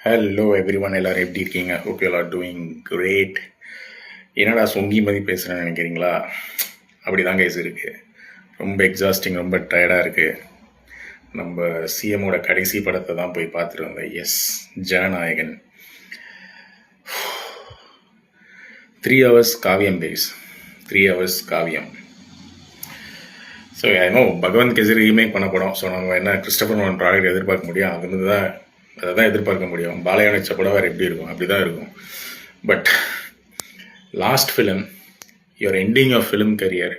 Hello every one, எல்லோரும் எப்படி இருக்கீங்க? Hope you are doing great. என்னடா சொங்கி மாதிரி பேசுகிறேன்னு நினைக்கிறீங்களா? அப்படி தான் கைஸ் இருக்குது. ரொம்ப எக்ஸாஸ்டிங், ரொம்ப டயர்டாக இருக்குது. நம்ம சிஎம்மோட கடைசி படத்தை தான் போய் பார்த்துட்டு வந்தேன். எஸ், ஜனநாயகன். 3 hours காவியம் கைஸ், 3 hours காவியம். ஸோ ஏன்னோ பகவந்த் கேசரி ரீமேக் பண்ண படம். ஸோ நம்ம என்ன கிறிஸ்டபர் நோலன் ப்ராடக்ட் எதிர்பார்க்க முடியும்? அது தான் அதை தான் எதிர்பார்க்க முடியும். பாலையா நடிச்ச படம் வேறு எப்படி இருக்கும்? அப்படி தான் இருக்கும். But last film, your ending of film career,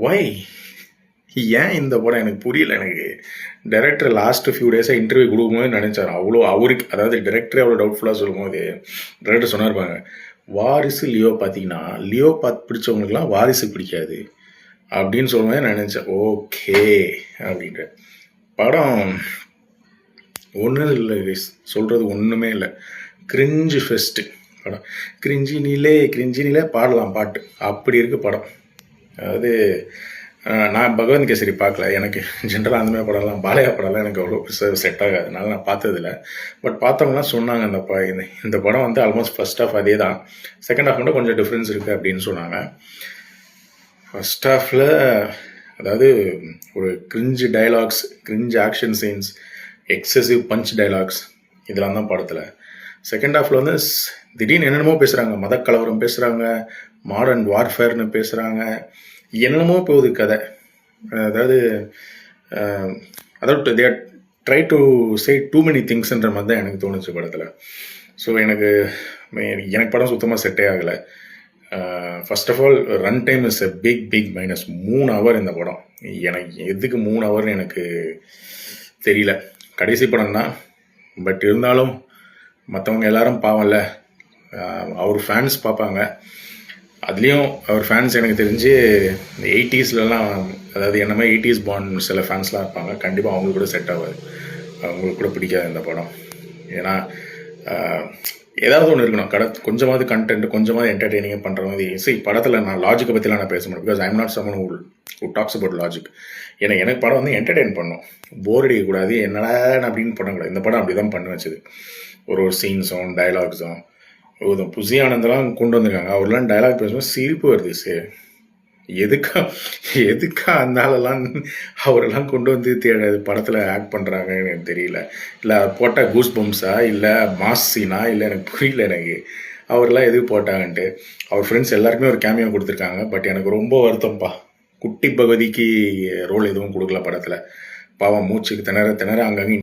why? ஏன் இந்த படம் எனக்கு புரியல. எனக்கு டைரக்டர் லாஸ்ட் ஃபியூ டேஸாக இன்டர்வியூ கொடுக்கும்போது நினச்சார், அவ்வளோ அவருக்கு, அதாவது டைரக்டரே அவ்வளோ டவுட்ஃபுல்லாக சொல்லும்போது டைரக்டர் சொன்னார்பாங்க, வாரிசு லியோ பார்த்தீங்கன்னா லியோ பார்த்து பிடிச்சவங்களுக்குலாம் வாரிசு பிடிக்காது அப்படின்னு சொல்லும்போது நினச்சேன், ஓகே அப்படின்ட்டு. படம் ஒன்றும் இல்லை, சொல்கிறது ஒன்றுமே இல்லை. கிரிஞ்சு ஃபெஸ்ட்டு படம். கிரிஞ்சினிலே பாடலாம் பாட்டு, அப்படி இருக்குது படம். அதாவது நான் பகவந்த் கேசரி பார்க்கல. எனக்கு ஜென்ரலாக அந்தமாதிரி படம்லாம், பாலையா படம்லாம் எனக்கு அவ்வளோ செட் ஆகாது. அதனால நான் பார்த்ததில்ல. பட் பார்த்தவங்களாம் சொன்னாங்க இந்த படம் வந்து ஆல்மோஸ்ட் ஃபர்ஸ்ட் ஹாஃப் அதே தான், செகண்ட் ஹாஃப் மட்டும் கொஞ்சம் டிஃப்ரென்ஸ் இருக்குது அப்படின்னு சொன்னாங்க. ஃபர்ஸ்ட் ஹாஃபில் அதாவது ஒரு cringe dialogues, cringe action scenes, excessive punch dialogues, இதெல்லாம் தான் படத்தில். செகண்ட் ஹாஃபில் வந்து திடீர்னு என்னென்னமோ பேசுகிறாங்க, மதக்கலவரம் பேசுகிறாங்க, மாடர்ன் வார்ஃபேர்னு பேசுகிறாங்க, என்னென்னமோ போகுது கதை. அதாவது they try to say too many திங்ஸ்ன்ற மாதிரி தான் எனக்கு தோணுச்சு படத்தில். ஸோ எனக்கு படம் சுத்தமாக செட்டே ஆகலை. First of all run time is a big minus. 3 hour இந்த படம். எனக்கு எதுக்கு 3 hourன்னு எனக்கு தெரியல. கடைசி படம் தான், பட் இருந்தாலும் மற்றவங்க எல்லாரும் பாவம்ல, அவர் ஃபேன்ஸ் பார்ப்பாங்க. அதுலேயும் அவர் ஃபேன்ஸ் எனக்கு தெரிஞ்சு இந்த 80sலலாம், அதாவது என்ன மாதிரி 80s பாண்ட் சில ஃபேன்ஸ்லாம் இருப்பாங்க. கண்டிப்பாக அவங்களுக்கு கூட செட் ஆகாது, அவங்களுக்கு கூட பிடிக்காது இந்த படம். ஏன்னா ஏதாவது ஒன்று இருக்கணும், கொஞ்சமாவது கண்டென்ட், கொஞ்சமாவது என்டர்டெய்னிங்காக பண்ணுற மாதிரி. சரி, படத்தில் நான் லாஜிக்கை பற்றிலாம் நான் பேச மாட்டேன், because I'm not someone who talks about logic. எனக்கு படம் வந்து என்டர்டெயின் பண்ணும், போர் அடிக்கக்கூடாது, என்னடா அப்படின்னு பண்ணக்கூடாது. இந்த படம் அப்படி தான் பண்ண வச்சுது. ஒரு சீன்ஸும் டைலாக்ஸும் புசி ஆனந்தெல்லாம் கொண்டு வந்திருக்காங்க. அவர்லாம் டைலாக் பேசும்போது சிரிப்பு வருது. சரி, எதுக்கா அந்த ஆளெல்லாம் அவரெல்லாம் கொண்டு வந்து படத்தில் ஆக்ட் பண்ணுறாங்கன்னு எனக்கு தெரியல. இல்லை போட்டால் கூஸ் பம்ஸா, இல்லை மாஸ் சீனா, இல்லை எனக்கு புரியல. எனக்கு அவரெல்லாம் எதுக்கு போட்டாங்கன்ட்டு. அவர் ஃப்ரெண்ட்ஸ் எல்லாருக்குமே ஒரு கேமியோ கொடுத்துருக்காங்க. பட் எனக்கு ரொம்ப வருத்தம்ப்பா, குட்டி பகுதிக்கு ரோல் எதுவும் கொடுக்கல படத்தில். பாவம் மூச்சுக்கு திணற அங்கங்கே